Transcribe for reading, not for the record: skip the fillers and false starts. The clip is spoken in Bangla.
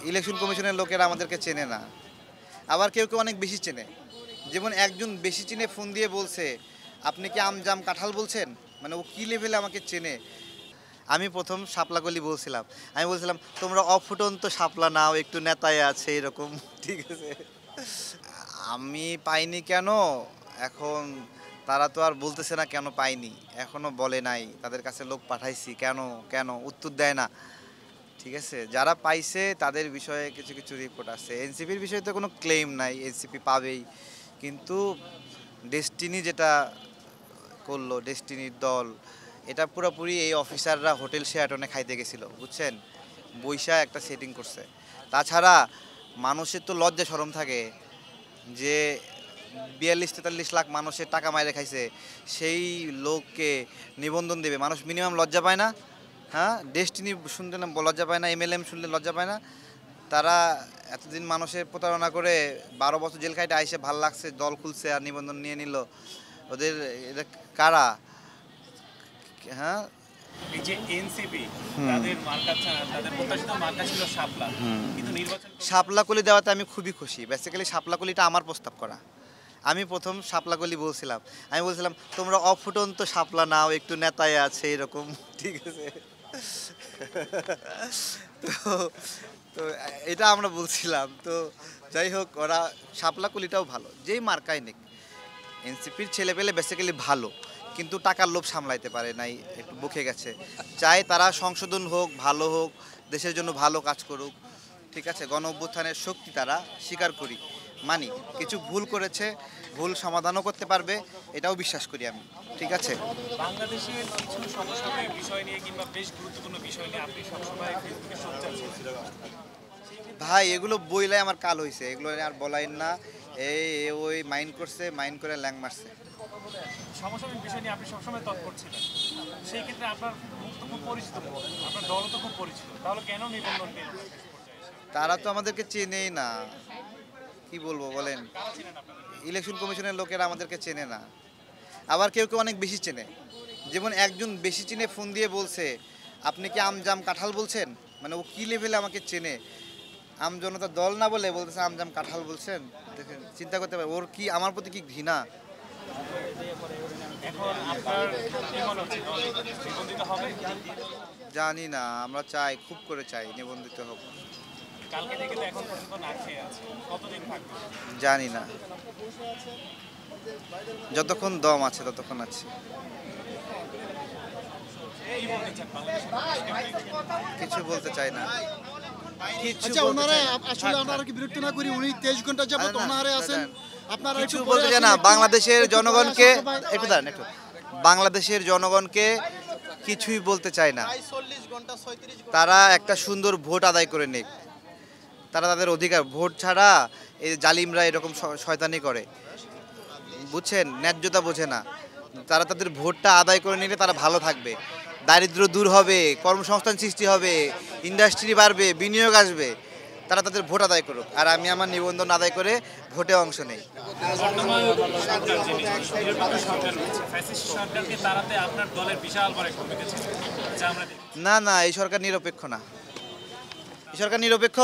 ইলেকশন কমিশনের লোকেরা আমাদেরকে চেনে না, আবার কেউ কেউ অনেক বেশি চেনে। যেমন একজন বেশি চিনে ফোন দিয়ে বলছে আপনি কি আম জাম কাঁঠাল বলছেন, মানে ও কী লেভেলে আমাকে চেনে। আমি প্রথম শাপলাকলি বলছিলাম, আমি বলছিলাম তোমরা অফুটন্ত শাপলা নাও, একটু নেতায় আছে এরকম। ঠিক আছে, আমি পাইনি কেন এখন, তারা তো আর বলতেছে না কেন পাইনি, এখনো বলে নাই, তাদের কাছে লোক পাঠাইছি, কেন কেন উত্তর দেয় না। ঠিক আছে, যারা পাইছে তাদের বিষয়ে কিছু কিছু রিপোর্ট আছে। এনসিপির বিষয়ে তো কোনো ক্লেম নাই, এনসিপি পাবেই, কিন্তু ডেস্টিনি যেটা করলো, ডেস্টিনির দল, এটা পুরোপুরি এই অফিসাররা হোটেল শেয়াটনে খাইতে গেছিলো, বুঝছেন, বৈশা একটা সেটিং করছে। তাছাড়া মানুষের তো লজ্জা শরম থাকে যে 42-43 লাখ মানুষের টাকা মাইরে খাইছে, সেই লোককে নিবন্ধন দেবে, মানুষ মিনিমাম লজ্জা পায় না? হ্যাঁ, ডেস্টিনি শুনতে না লজ্জা পায় না? এমএলএম শুনলে লজ্জা পায় না? তারা এতদিন মানুষের প্রতারণা করে 12 বছর জেল খাইতে আইসে ভাল লাগছে, দল খুলছে আর নিবন্ধন নিয়ে নিল। ওদের এটা কারা? হ্যাঁ, এই যে এনসিপি তাদের প্রত্যাশিত মার্কা ছিল শাপলা, কিন্তু নির্বাচন শাপলাকলি দেওয়াতে আমি খুবই খুশি। বেসিক্যালি শাপলাকলিটা আমার প্রস্তাব করা। আমি প্রথম শাপলাকলি বলছিলাম, আমি বলছিলাম তোমরা অফুটন্ত শাপলা নাও, একটু নেতায় আছে এরকম। ঠিক আছে, তো তো এটা আমরা বলছিলাম। তো যাই হোক, ওরা শাপলাকলিটাও ভালো, যেই মার্কাই নিক। এনসিপির ছেলেপেলে বেসিক্যালি ভালো, কিন্তু টাকার লোভ সামলাইতে পারে নাই, একটু বকে গেছে। চাই তারা সংশোধন হোক, ভালো হোক, দেশের জন্য ভালো কাজ করুক। ঠিক আছে, গণ অভ্যুত্থানের শক্তি তারা স্বীকার করি, মানি। কিছু ভুল করেছে, ভুল সমাধানও করতে পারবে, এটাও বিশ্বাস করি আমি। ঠিক আছে, বাংলাদেশের কিছু সমসাময়িক বিষয় নিয়ে কিংবা বেশ গুরুত্বপূর্ণ বিষয় নিয়ে আপনি সবসময় ফেসবুকে সোচ্চার ছিলেন। ভাই এগুলো বইলাই আমার কাল হয়েছে, এগুলো আর বলাই না। এই ওই মাইন্ড করছে, মাইন্ড করে ল্যাং মারছে। সমসাময়িক বিষয় নিয়ে আপনি সবসময় তৎপর ছিলেন, সেই ক্ষেত্রে আপনার মুখ তো খুব পরিচিত, আপনার দলও তো খুব পরিচিত, তাহলে কেন নিবন্ধন পেল? তারা তো আমাদেরকে চেনেই না, কি বলবো বলেন। ইলেকশন কমিশনের লোকেরা আমাদেরকে চেনে না, আবার কেউ কেউ অনেক বেশি চেনে। যেমন একজন বেশি চিনে ফোন দিয়ে বলছে আপনি কি আম জাম কাঁঠাল বলছেন, মানে ও কী লেভেলে আমাকে চেনে। আম জনতা দল না বলে বলতেছে আম জাম কাঁঠাল বলছেন। দেখেন, চিন্তা করতে পারে ওর কি আমার প্রতি কি ঘৃণা। এখন আপনার কি মনে হচ্ছে দল নিবন্ধিত হবে? জানি না, আমরা চাই, খুব করে চাই নিবন্ধিত হোক। কালকে থেকে তো এখন পর্যন্ত না খেয়ে আছে, কতদিন থাকবে? জানি না, যতক্ষণ দম আছে ততক্ষণ আছে। কি বলতে চান বাংলাদেশের মানুষকে? কিছু বলতে চাই না, কিছু আচ্ছা, বলতে ওনারা চাই না। আসলে আপনারা কি বিরক্ত না করি, উনি 23 ঘন্টা যাবত ওনারে আছেন, আপনারা কিছু একটু বলতে চাই না। বাংলাদেশের জনগণকে একটু দাঁড়ান, একটু বাংলাদেশের জনগণকে কিছুই বলতে চায় না। তারা একটা সুন্দর ভোট আদায় করে নিক, তারা তাদের অধিকার। ভোট ছাড়া এই জালিমরা এরকম শয়তানি করে, বুঝছেন, ন্যায্যতা বোঝে না। তারা তাদের ভোটটা আদায় করে নিলে তারা ভালো থাকবে, দারিদ্র দূর হবে, কর্মসংস্থান সৃষ্টি হবে, ইন্ডাস্ট্রি বাড়বে, বিনিয়োগ আসবে। তারা তাদের ভোট আদায় করুক, আর আমি আমার নিবন্ধন আদায় করে ভোটে অংশ নেই। বর্তমান সরকার যিনি নিরপেক্ষ সরকার রয়েছে, ফ্যাসিস্ট সরকারকে তাড়াতে আপনার দলের বিশাল বড় একটা ভূমিকা ছিল, যা আমরা দেখি। না না, এই সরকার নিরপেক্ষ না। এই সরকার নিরপেক্ষ?